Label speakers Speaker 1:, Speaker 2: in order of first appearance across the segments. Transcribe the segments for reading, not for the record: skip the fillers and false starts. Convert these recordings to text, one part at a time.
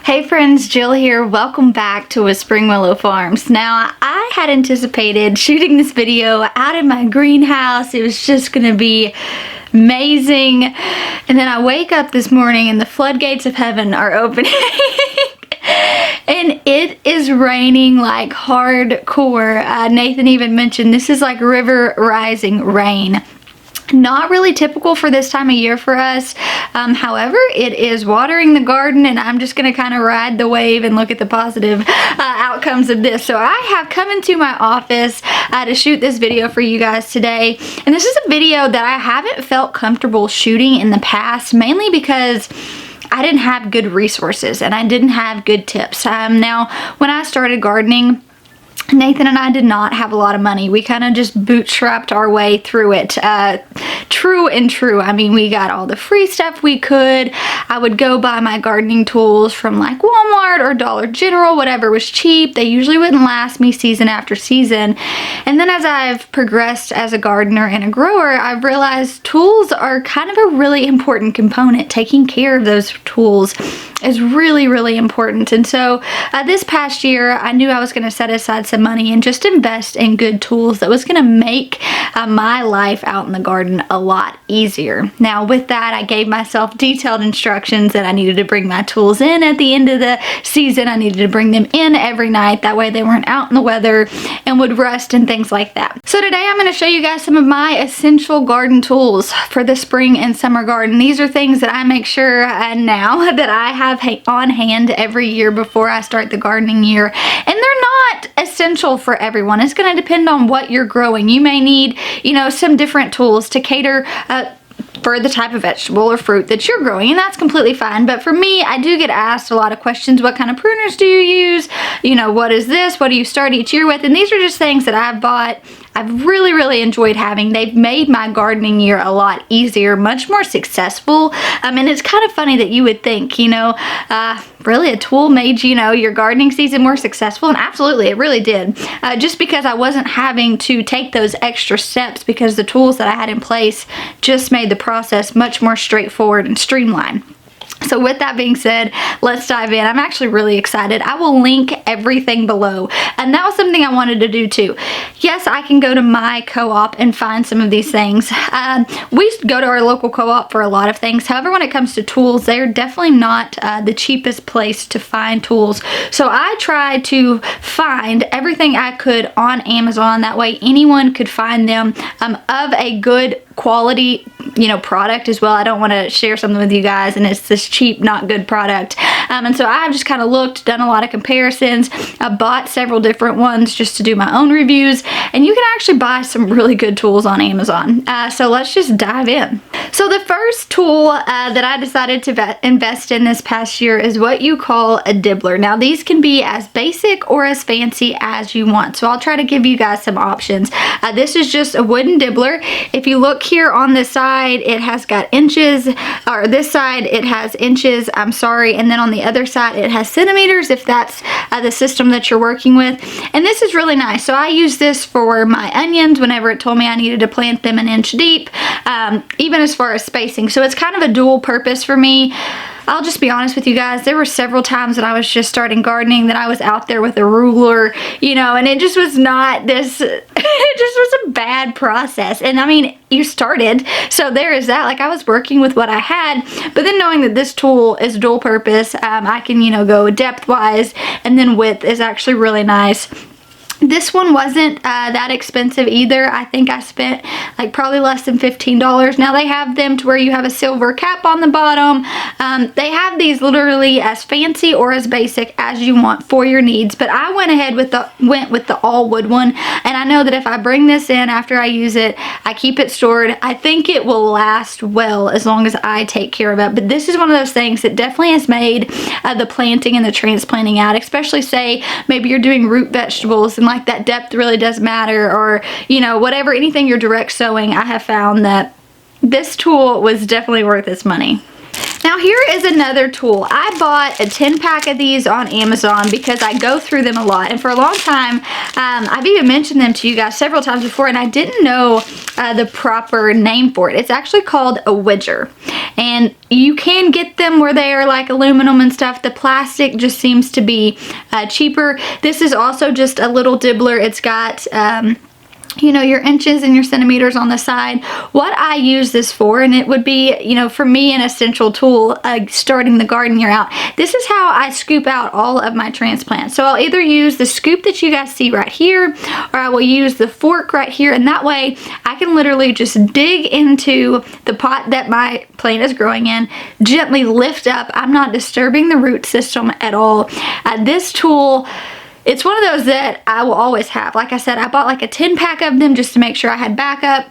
Speaker 1: Hey friends, Jill here. Welcome back to Whispering Willow Farms. Now, I had anticipated shooting this video out in my greenhouse. It was just gonna be amazing. And then I wake up this morning and the floodgates of heaven are opening. And it is raining like hardcore. Nathan even mentioned this is like river rising rain. Not really typical for this time of year for us. However, it is watering the garden and I'm just gonna kind of ride the wave and look at the positive outcomes of this. So I have come into my office to shoot this video for you guys today. And this is a video that I haven't felt comfortable shooting in the past, mainly because I didn't have good resources and I didn't have good tips. Now, when I started gardening, Nathan and I did not have a lot of money. We kind of just bootstrapped our way through it. True and true. I mean, we got all the free stuff we could. I would go buy my gardening tools from like Walmart or Dollar General, whatever was cheap. They usually wouldn't last me season after season. And then as I've progressed as a gardener and a grower, I've realized tools are kind of a really important component. Taking care of those tools is really, really important. And so this past year, I knew I was going to set aside some money and just invest in good tools that was going to make my life out in the garden a lot easier. Now with that, I gave myself detailed instructions that I needed to bring my tools in at the end of the season. I needed to bring them in every night. That way they weren't out in the weather and would rust and things like that. So today I'm going to show you guys some of my essential garden tools for the spring and summer garden. These are things that I make sure now that I have on hand every year before I start the gardening year. And they're not essential for everyone. It's going to depend on what you're growing. You may need, some different tools to cater for the type of vegetable or fruit that you're growing, and that's completely fine. But for me, I do get asked a lot of questions. What kind of pruners do you use? What is this? What do you start each year with? And these are just things that I've bought. I've really, really enjoyed having. They've made my gardening year a lot easier, much more successful. And it's kind of funny that you would think, really a tool made, your gardening season more successful. And absolutely, it really did. Just because I wasn't having to take those extra steps, because the tools that I had in place just made the process much more straightforward and streamlined. So with that being said, let's dive in. I'm actually really excited. I will link everything below. And that was something I wanted to do too. Yes, I can go to my co-op and find some of these things. We go to our local co-op for a lot of things. However, when it comes to tools, they're definitely not the cheapest place to find tools. So I tried to find everything I could on Amazon. That way anyone could find them of a good quality product as well. I don't want to share something with you guys and it's this cheap, not good product. And so I've just kind of looked, done a lot of comparisons. I bought several different ones just to do my own reviews, and you can actually buy some really good tools on Amazon. So let's just dive in. So the first tool that I decided to invest in this past year is what you call a dibbler. Now these can be as basic or as fancy as you want. So I'll try to give you guys some options. This is just a wooden dibbler. If you look here on this side, it has got inches, or this side it has inches, I'm sorry, and then on the other side it has centimeters if that's the system that you're working with. And this is really nice. So I use this for my onions whenever it told me I needed to plant them an inch deep, even as far as spacing. So it's kind of a dual purpose for me. I'll just be honest with you guys, there were several times when I was just starting gardening that I was out there with a ruler, and it just was not this, it just was a bad process. And I mean, you started, so there is that. Like, I was working with what I had, but then knowing that this tool is dual purpose, I can, go depth-wise, and then width is actually really nice. This one wasn't that expensive either. I think I spent like probably less than $15. Now they have them to where you have a silver cap on the bottom. They have these literally as fancy or as basic as you want for your needs. But I went ahead with the all wood one. And I know that if I bring this in after I use it, I keep it stored, I think it will last well as long as I take care of it. But this is one of those things that definitely has made the planting and the transplanting out, especially say maybe you're doing root vegetables and like that depth really does matter, or whatever, anything you're direct sowing. I have found that this tool was definitely worth its money. Now here is another tool. I bought a 10-pack of these on Amazon because I go through them a lot, and for a long time I've even mentioned them to you guys several times before, and I didn't know the proper name for it. It's actually called a Widger, and you can get them where they are like aluminum and stuff. The plastic just seems to be cheaper. This is also just a little dibbler. It's got you know, your inches and your centimeters on the side. What I use this for, and it would be, you know, for me an essential tool starting the garden year out. This is how I scoop out all of my transplants. So I'll either use the scoop that you guys see right here, or I will use the fork right here, and that way I can literally just dig into the pot that my plant is growing in, gently lift up. I'm not disturbing the root system at all. This tool, it's one of those that I will always have. Like I said, I bought like a 10-pack of them just to make sure I had backup.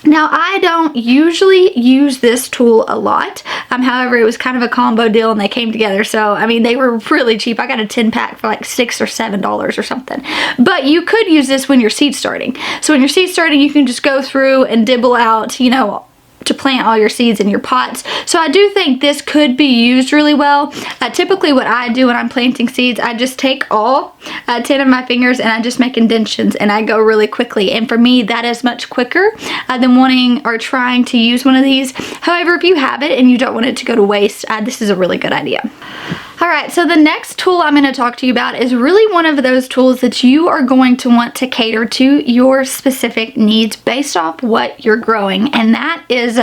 Speaker 1: Now, I don't usually use this tool a lot. However, it was kind of a combo deal and they came together. So, I mean, they were really cheap. I got a 10-pack for like $6 or $7 or something. But you could use this when you're seed starting. So when you're seed starting, you can just go through and dibble out, you know, to plant all your seeds in your pots. So I do think this could be used really well. Typically what I do when I'm planting seeds, I just take all 10 of my fingers and I just make indentions and I go really quickly. And for me, that is much quicker than wanting or trying to use one of these. However, if you have it and you don't want it to go to waste, this is a really good idea. Alright, so the next tool I'm going to talk to you about is really one of those tools that you are going to want to cater to your specific needs based off what you're growing, and that is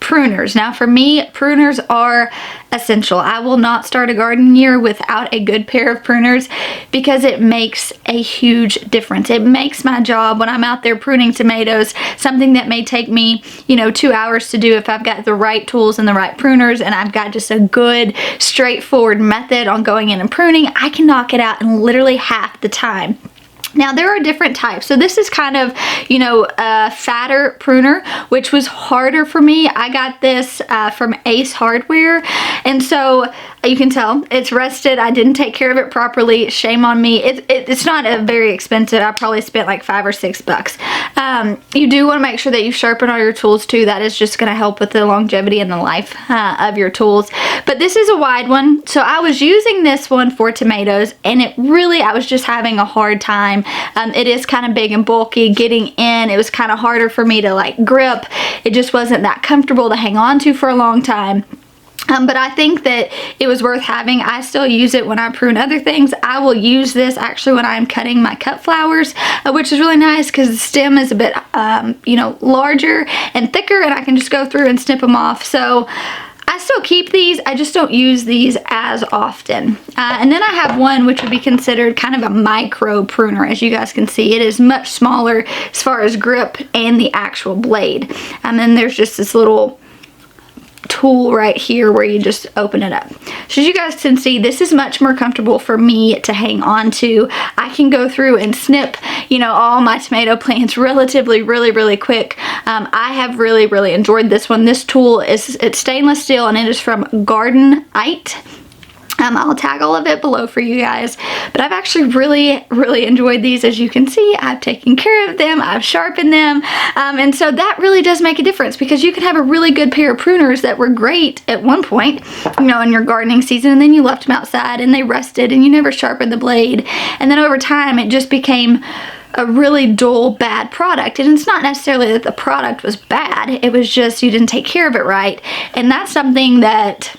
Speaker 1: pruners. Now for me, pruners are essential. I will not start a garden year without a good pair of pruners because it makes a huge difference. It makes my job when I'm out there pruning tomatoes something that may take me, you know, 2 hours to do if I've got the right tools and the right pruners and I've got just a good straightforward method on going in and pruning. I can knock it out in literally half the time. Now there are different types. So this is kind of, you know, a fatter pruner, which was harder for me. I got this from Ace Hardware, and so you can tell it's rusted. I didn't take care of it properly. Shame on me. It's not a very expensive. I probably spent like $5 or $6. You do want to make sure that you sharpen all your tools too. That is just going to help with the longevity and the life of your tools. But this is a wide one. So I was using this one for tomatoes, and I was just having a hard time. It is kind of big and bulky getting in. It was kind of harder for me to like grip. It just wasn't that comfortable to hang on to for a long time. But I think that it was worth having. I still use it when I prune other things. I will use this actually when I'm cutting my cut flowers, which is really nice because the stem is a bit, you know, larger and thicker, and I can just go through and snip them off. So I still keep these, I just don't use these as often. And then I have one which would be considered kind of a micro pruner. As you guys can see, it is much smaller as far as grip and the actual blade. And then there's just this little tool right here where you just open it up. So as you guys can see, this is much more comfortable for me to hang on to. I can go through and snip, you know, all my tomato plants relatively really quick. I have really enjoyed this one. This tool it's stainless steel and it is from Gardenite. I'll tag all of it below for you guys, but I've actually really enjoyed these. As you can see, I've taken care of them, I've sharpened them, and so that really does make a difference because you can have a really good pair of pruners that were great at one point, you know, in your gardening season, and then you left them outside and they rusted and you never sharpened the blade, and then over time it just became a really dull, bad product. And it's not necessarily that the product was bad, it was just you didn't take care of it right. And that's something that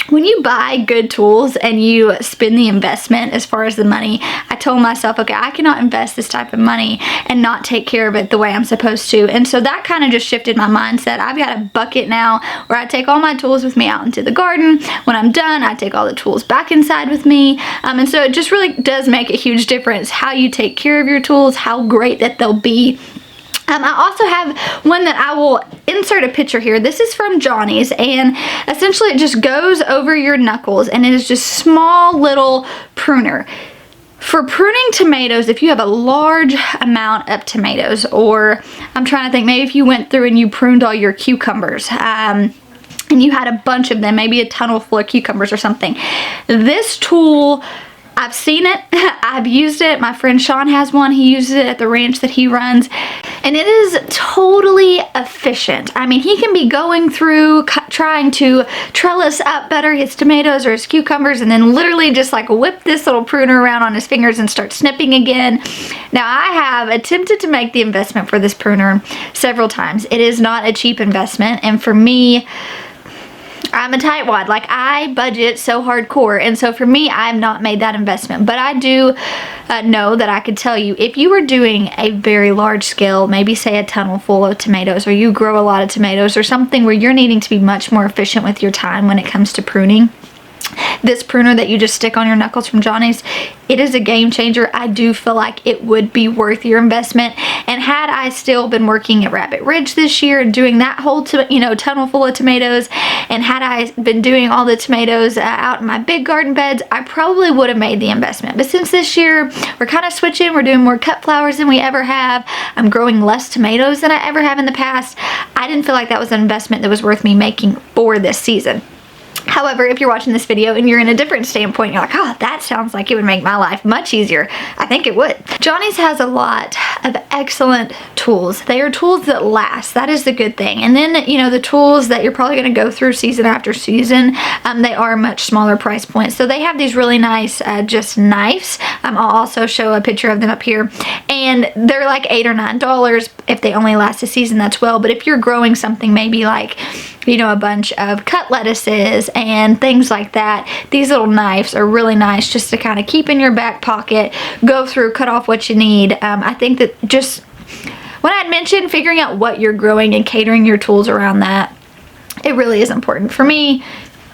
Speaker 1: when you buy good tools and you spend the investment as far as the money, I told myself, okay, I cannot invest this type of money and not take care of it the way I'm supposed to. And so that kind of just shifted my mindset. I've got a bucket now where I take all my tools with me out into the garden. When I'm done, I take all the tools back inside with me. And so it just really does make a huge difference how you take care of your tools, how great that they'll be. I also have one that I will insert a picture here. This is from Johnny's, and essentially it just goes over your knuckles, and it is just small little pruner. For pruning tomatoes, if you have a large amount of tomatoes, or I'm trying to think, maybe if you went through and you pruned all your cucumbers, and you had a bunch of them, maybe a tunnel full of cucumbers or something, this tool, I've seen it, I've used it, my friend Sean has one, he uses it at the ranch that he runs, and it is totally efficient. I mean, he can be going through trying to trellis up better his tomatoes or his cucumbers, and then literally just like whip this little pruner around on his fingers and start snipping again. Now, I have attempted to make the investment for this pruner several times. It is not a cheap investment, and for me, I'm a tightwad. Like, I budget so hardcore, and so for me, I've not made that investment. But I do know that I could tell you, if you were doing a very large scale, maybe say a tunnel full of tomatoes, or you grow a lot of tomatoes, or something where you're needing to be much more efficient with your time when it comes to pruning, this pruner that you just stick on your knuckles from Johnny's, it is a game changer. I do feel like it would be worth your investment. And had I still been working at Rabbit Ridge this year and doing that whole tunnel full of tomatoes, and had I been doing all the tomatoes out in my big garden beds, I probably would have made the investment. But since this year we're kind of switching, we're doing more cut flowers than we ever have, I'm growing less tomatoes than I ever have in the past, I didn't feel like that was an investment that was worth me making for this season. However, if you're watching this video and you're in a different standpoint, you're like, oh, that sounds like it would make my life much easier. I think it would. Johnny's has a lot of excellent tools. They are tools that last. That is the good thing. And then, you know, the tools that you're probably going to go through season after season, they are much smaller price points. So they have these really nice just knives. I'll also show a picture of them up here. And they're like $8 or $9 if they only last a season, that's well. But if you're growing something maybe like, you know, a bunch of cut lettuces and things like that, these little knives are really nice just to kind of keep in your back pocket, go through, cut off what you need. I think that just when I mentioned figuring out what you're growing and catering your tools around that, it really is important. For me,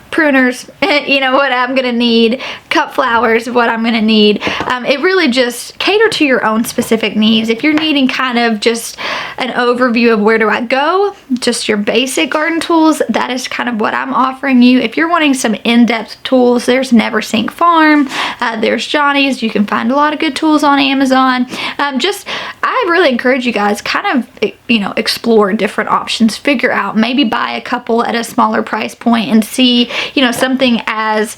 Speaker 1: pruners, you know, what I'm gonna need, cut flowers, what I'm gonna need. It really just cater to your own specific needs. If you're needing kind of just an overview of where do I go, just your basic garden tools, that is kind of what I'm offering you. If you're wanting some in-depth tools, there's Never Sink Farm, there's Johnny's. You can find a lot of good tools on Amazon. I really encourage you guys kind of, you know, explore different options, figure out, maybe buy a couple at a smaller price point and see, you know, something as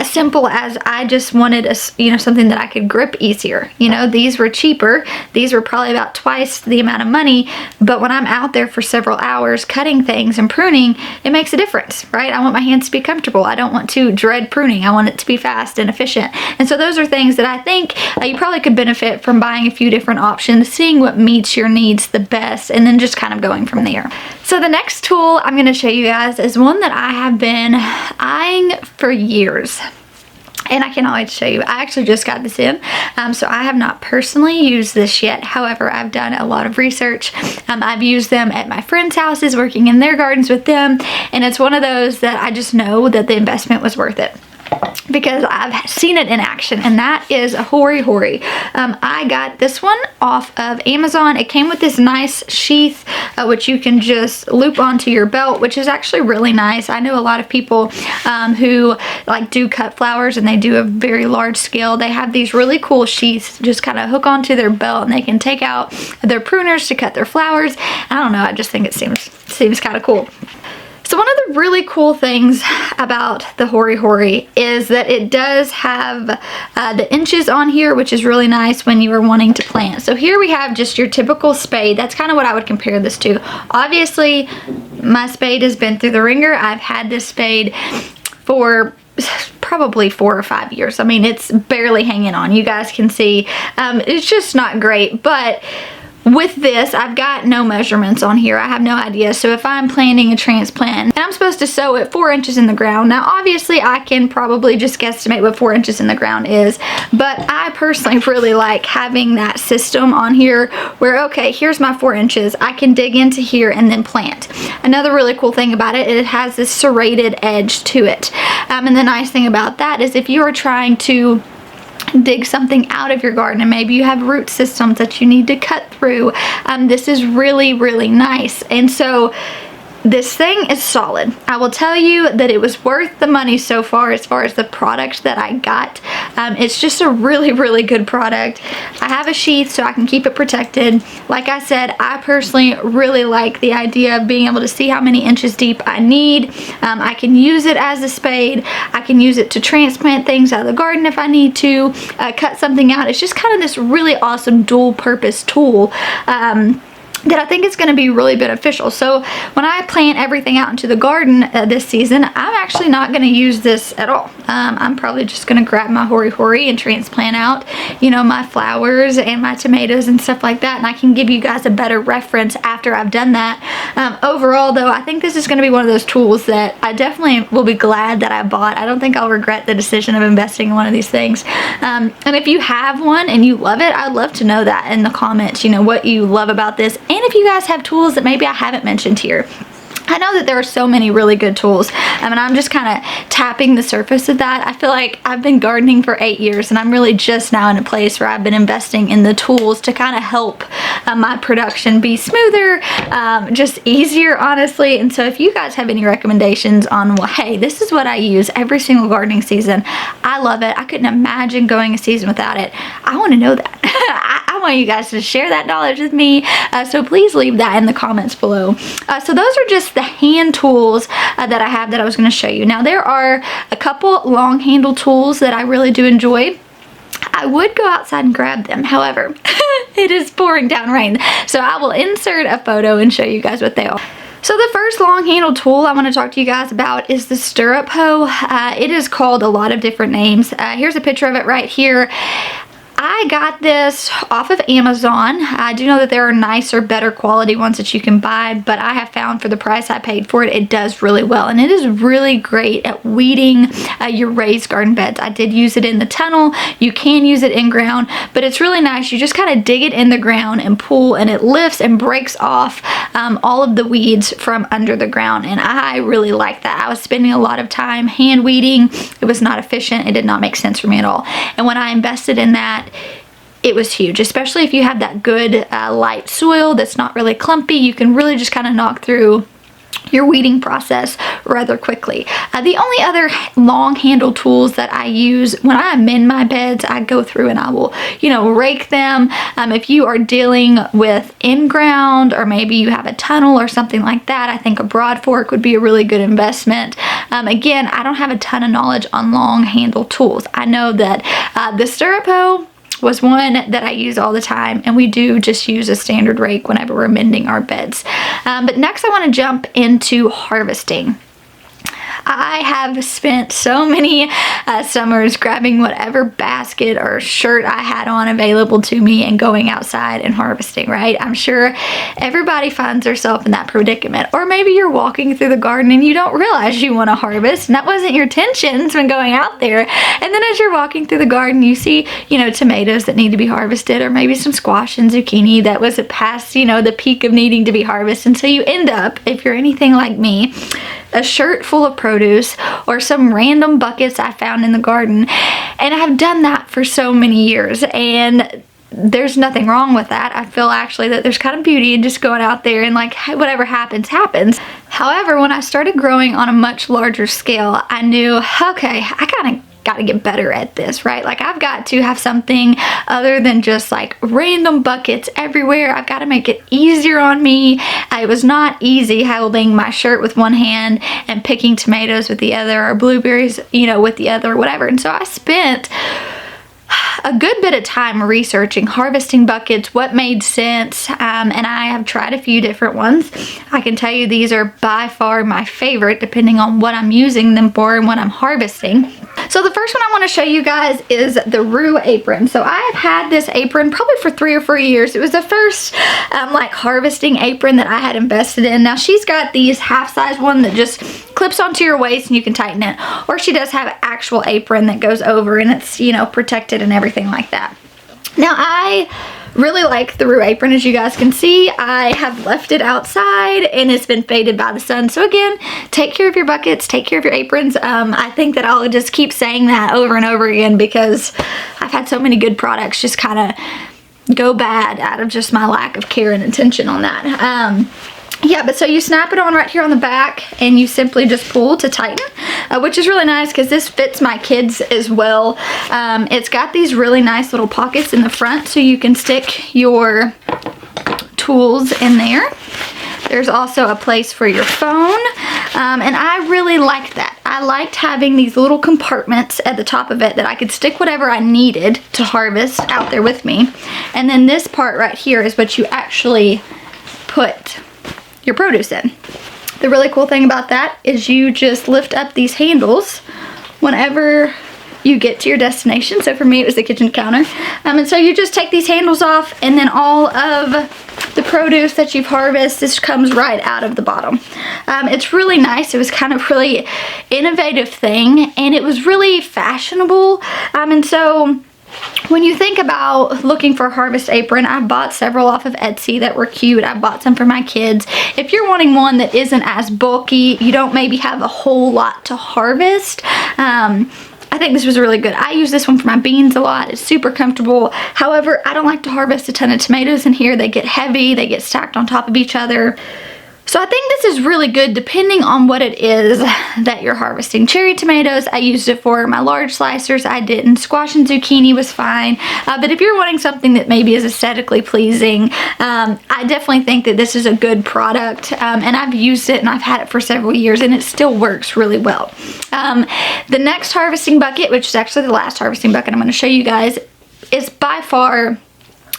Speaker 1: simple as I just wanted something that I could grip easier. You know, these were cheaper. These were probably about twice the amount of money, but when I'm out there for several hours cutting things and pruning, it makes a difference, right? I want my hands to be comfortable. I don't want to dread pruning. I want it to be fast and efficient. And so those are things that I think you probably could benefit from buying a few different options, seeing what meets your needs the best, and then just kind of going from there. So the next tool I'm going to show you guys is one that I have been eyeing for years. And I cannot wait to show you. I actually just got this in, so I have not personally used this yet. However, I've done a lot of research. I've used them at my friends' houses, working in their gardens with them, and it's one of those that I just know that the investment was worth it, because I've seen it in action, and that is a Hori Hori. I got this one off of Amazon. It came with this nice sheath, which you can just loop onto your belt, which is actually really nice. I know a lot of people who like do cut flowers and they do a very large scale. They have these really cool sheaths just kind of hook onto their belt, and they can take out their pruners to cut their flowers. I don't know, I just think it seems kind of cool. So one of the really cool things about the Hori Hori is that it does have the inches on here, which is really nice when you are wanting to plant. So here we have just your typical spade. That's kind of what I would compare this to. Obviously, my spade has been through the ringer. I've had this spade for probably 4 or 5 years. I mean, it's barely hanging on. You guys can see it's just not great, but with this, I've got no measurements on here. I have no idea. So if I'm planting a transplant and I'm supposed to sow it 4 inches in the ground, now obviously I can probably just guesstimate what 4 inches in the ground is, but I personally really like having that system on here where, okay, here's my 4 inches. I can dig into here and then plant. Another really cool thing about it, it has this serrated edge to it. And the nice thing about that is if you are trying to dig something out of your garden and maybe you have root systems that you need to cut through, this is really, really nice. And so this thing is solid. I will tell you that it was worth the money so far as the product that I got. It's just a really, really good product. I have a sheath so I can keep it protected. Like I said, I personally really like the idea of being able to see how many inches deep I need. I can use it as a spade. I can use it to transplant things out of the garden if I need to, cut something out. It's just kind of this really awesome dual purpose tool. that I think is going to be really beneficial. So when I plant everything out into the garden this season, I'm actually not going to use this at all. I'm probably just going to grab my Hori Hori and transplant out, you know, my flowers and my tomatoes and stuff like that, and I can give you guys a better reference after I've done that. Overall though, I think this is going to be one of those tools that I definitely will be glad that I bought. I don't think I'll regret the decision of investing in one of these things. And if you have one and you love it, I'd love to know that in the comments, you know, what you love about this. And if you guys have tools that maybe I haven't mentioned here. I know that there are so many really good tools, and I'm just kind of tapping the surface of that. I feel like I've been gardening for 8 years, and I'm really just now in a place where I've been investing in the tools to kind of help my production be smoother, just easier, honestly. And so if you guys have any recommendations on, well, hey, this is what I use every single gardening season, I love it, I couldn't imagine going a season without it, I want to know that. I want you guys to share that knowledge with me, so please leave that in the comments below. So those are just the hand tools that I have that I was going to show you. Now there are a couple long handle tools that I really do enjoy. I would go outside and grab them, however, it is pouring down rain, so I will insert a photo and show you guys what they are. So the first long handle tool I want to talk to you guys about is the Stirrup Hoe. It is called a lot of different names. Here's a picture of it right here. I got this off of Amazon. I do know that there are nicer, better quality ones that you can buy, but I have found for the price I paid for it, it does really well, and it is really great at weeding your raised garden beds. I did use it in the tunnel. You can use it in ground, but it's really nice. You just kind of dig it in the ground and pull, and it lifts and breaks off all of the weeds from under the ground, and I really like that. I was spending a lot of time hand weeding. It was not efficient. It did not make sense for me at all, and when I invested in that, it was huge, especially if you have that good light soil that's not really clumpy. You can really just kind of knock through your weeding process rather quickly. The only other long handle tools that I use when I amend my beds, I go through and I will, you know, rake them. If you are dealing with in-ground, or maybe you have a tunnel or something like that, I think a broad fork would be a really good investment. Again, I don't have a ton of knowledge on long handle tools. I know that the Stirrup Hoe was one that I use all the time, and we do just use a standard rake whenever we're mending our beds. But next I want to jump into harvesting. I have spent so many summers grabbing whatever basket or shirt I had on available to me and going outside and harvesting, right? I'm sure everybody finds herself in that predicament. Or maybe you're walking through the garden and you don't realize you want to harvest, and that wasn't your intentions when going out there. And then as you're walking through the garden, you see, you know, tomatoes that need to be harvested, or maybe some squash and zucchini that was past, you know, the peak of needing to be harvested. And so you end up, if you're anything like me, a shirt full of produce or some random buckets I found in the garden. And I've done that for so many years, and there's nothing wrong with that. I feel actually that there's kind of beauty in just going out there and like whatever happens, happens. However, when I started growing on a much larger scale, I knew, okay, I kind of got to get better at this, right? Like I've got to have something other than just like random buckets everywhere. I've got to make it easier on me. It was not easy holding my shirt with one hand and picking tomatoes with the other, or blueberries, you know, with the other, or whatever. And so I spent a good bit of time researching harvesting buckets, what made sense, and I have tried a few different ones. I can tell you these are by far my favorite, depending on what I'm using them for and what I'm harvesting. So the first one I want to show you guys is the Roo apron. So I have had this apron probably for 3 or 4 years. It was the first like harvesting apron that I had invested in. Now she's got these half-size one that just clips onto your waist and you can tighten it, or she does have an actual apron that goes over and it's, you know, protected and everything like that. Now I really like the Roo apron. As you guys can see, I have left it outside and it's been faded by the sun. So again, take care of your buckets, take care of your aprons. I think that I'll just keep saying that over and over again because I've had so many good products just kind of go bad out of just my lack of care and attention on that. Yeah, but so you snap it on right here on the back and you simply just pull to tighten, which is really nice because this fits my kids as well. It's got these really nice little pockets in the front so you can stick your tools in there. There's also a place for your phone, and I really liked that. I liked having these little compartments at the top of it that I could stick whatever I needed to harvest out there with me. And then this part right here is what you actually put your produce in. The really cool thing about that is you just lift up these handles whenever you get to your destination. So for me, it was the kitchen counter. And so you just take these handles off, and then all of the produce that you've harvested just comes right out of the bottom. It's really nice. It was kind of really innovative thing, and it was really fashionable. And so when you think about looking for a harvest apron, I bought several off of Etsy that were cute. I bought some for my kids. If you're wanting one that isn't as bulky, you don't maybe have a whole lot to harvest, I think this was really good. I use this one for my beans a lot. It's super comfortable. However, I don't like to harvest a ton of tomatoes in here. They get heavy. They get stacked on top of each other. So I think this is really good depending on what it is that you're harvesting. Cherry tomatoes, I used it for my large slicers. I didn't. Squash and zucchini was fine. But if you're wanting something that maybe is aesthetically pleasing, I definitely think that this is a good product. And I've used it and I've had it for several years and it still works really well. The next harvesting bucket, which is actually the last harvesting bucket I'm going to show you guys, is by far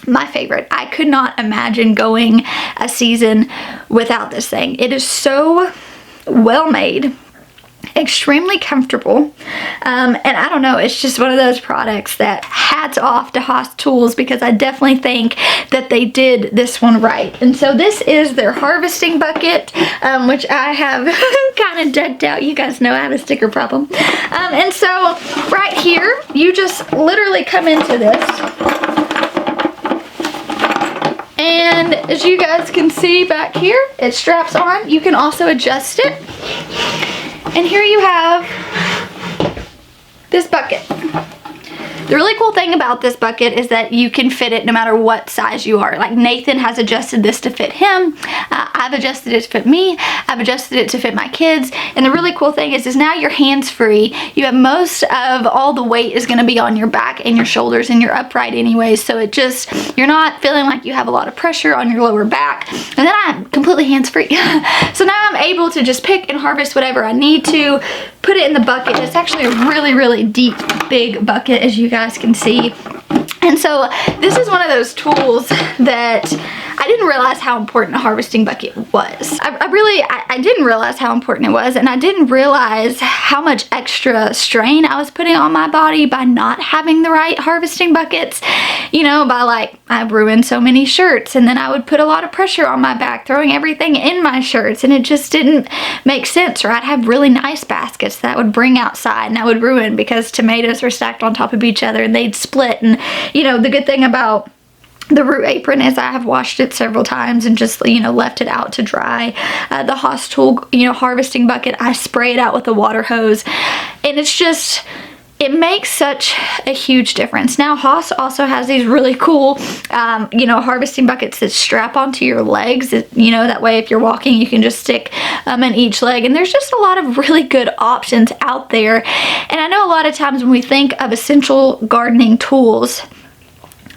Speaker 1: my favorite. I could not imagine going a season without this thing. It is so well made, extremely comfortable, and I don't know, it's just one of those products that hats off to Haas Tools, because I definitely think that they did this one right. And so this is their harvesting bucket, which I have kind of decked out. You guys know I have a sticker problem. And so right here, you just literally come into this. And as you guys can see back here, it straps on. You can also adjust it. And here you have this bucket. The really cool thing about this bucket is that you can fit it no matter what size you are. Like Nathan has adjusted this to fit him. I've adjusted it to fit me. I've adjusted it to fit my kids. And the really cool thing is now you're hands-free. You have most of all the weight is going to be on your back and your shoulders, and you're upright anyways. So it just, you're not feeling like you have a lot of pressure on your lower back. And then I'm completely hands-free. So now I'm able to just pick and harvest whatever I need to, put it in the bucket. It's actually a really, really deep, big bucket, as you guys can see. And so this is one of those tools that I didn't realize how important a harvesting bucket was. I didn't realize how important it was, and I didn't realize how much extra strain I was putting on my body by not having the right harvesting buckets. You know, by like, I've ruined so many shirts, and then I would put a lot of pressure on my back, throwing everything in my shirts, and it just didn't make sense. Or I'd have really nice baskets that I would bring outside and I would ruin because tomatoes were stacked on top of each other and they'd split. And you know, the good thing about the Roo apron is I have washed it several times and just, you know, left it out to dry. The Haas Tool, you know, harvesting bucket, I spray it out with a water hose, and it's just, it makes such a huge difference. Now Haas also has these really cool, you know, harvesting buckets that strap onto your legs. You know, that way if you're walking, you can just stick in each leg. And there's just a lot of really good options out there. And I know a lot of times when we think of essential gardening tools,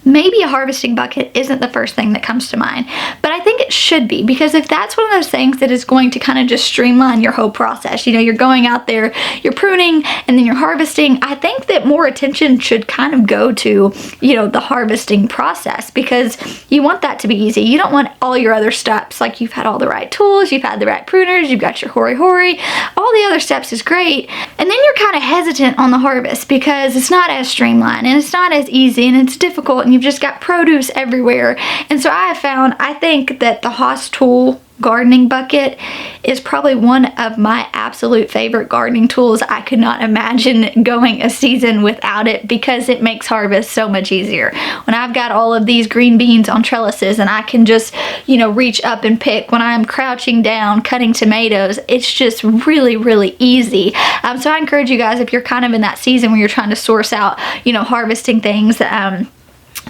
Speaker 1: maybe a harvesting bucket isn't the first thing that comes to mind, but I think it should be, because if that's one of those things that is going to kind of just streamline your whole process, you know, you're going out there, you're pruning, and then you're harvesting, I think that more attention should kind of go to, you know, the harvesting process, because you want that to be easy. You don't want all your other steps, like you've had all the right tools, you've had the right pruners, you've got your Hori Hori, all the other steps is great, and then you're kind of hesitant on the harvest because it's not as streamlined and it's not as easy and it's difficult, and you've just got produce everywhere. And so I have found, I think that the Haas Tool gardening bucket is probably one of my absolute favorite gardening tools. I could not imagine going a season without it, because it makes harvest so much easier. When I've got all of these green beans on trellises and I can just, you know, reach up and pick, when I'm crouching down cutting tomatoes, it's just really, really easy. So I encourage you guys, if you're kind of in that season where you're trying to source out, you know, harvesting things,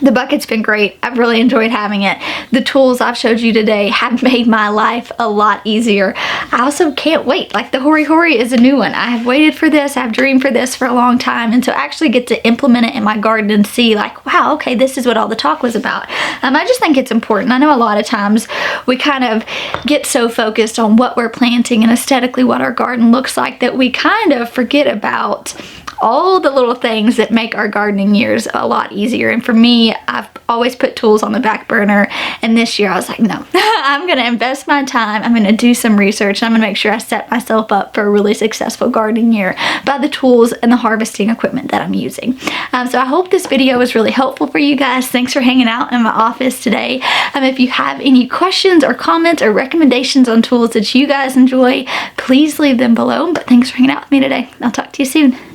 Speaker 1: the bucket's been great. I've really enjoyed having it. The tools I've showed you today have made my life a lot easier. I also can't wait. Like the Hori Hori is a new one. I have waited for this. I've dreamed for this for a long time. And so I actually get to implement it in my garden and see like, wow, okay, this is what all the talk was about. I just think it's important. I know a lot of times we kind of get so focused on what we're planting and aesthetically what our garden looks like that we kind of forget about all the little things that make our gardening years a lot easier. And for me, I've always put tools on the back burner, and this year I was like, no, I'm gonna invest my time, I'm gonna do some research, and I'm gonna make sure I set myself up for a really successful gardening year by the tools and the harvesting equipment that I'm using. So I hope this video was really helpful for you guys. Thanks for hanging out in my office today. If you have any questions or comments or recommendations on tools that you guys enjoy, please leave them below. But thanks for hanging out with me today. I'll talk to you soon.